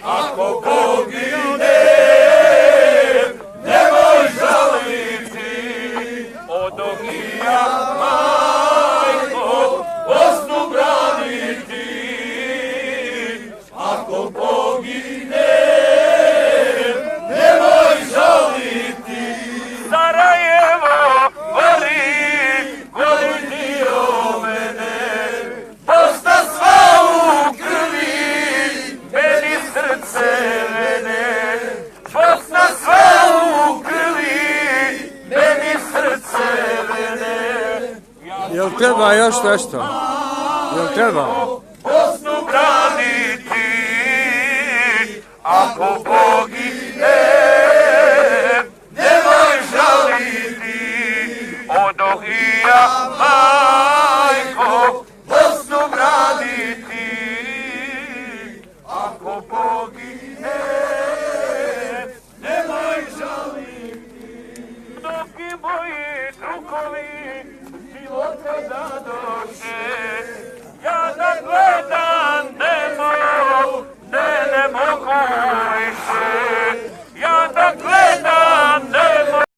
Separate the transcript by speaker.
Speaker 1: Ako pogine, nemoj žaliti, od ognja, majko, Bosnu braniti. Ako pogine, nemoj žaliti. Sarajevo, voli dio mene, Bosna sva u krvi, meni srce vene. Bosna sva u krvi, meni srce vene.
Speaker 2: Jel treba još nešto? Jel treba?
Speaker 1: Bosnu braniti, ako pogine, nemoj žaliti, od ognja, majko, Bosnu braniti. Ako pogine, nemoj žaliti, dok i moji drugovi života dadoše, ja da gledam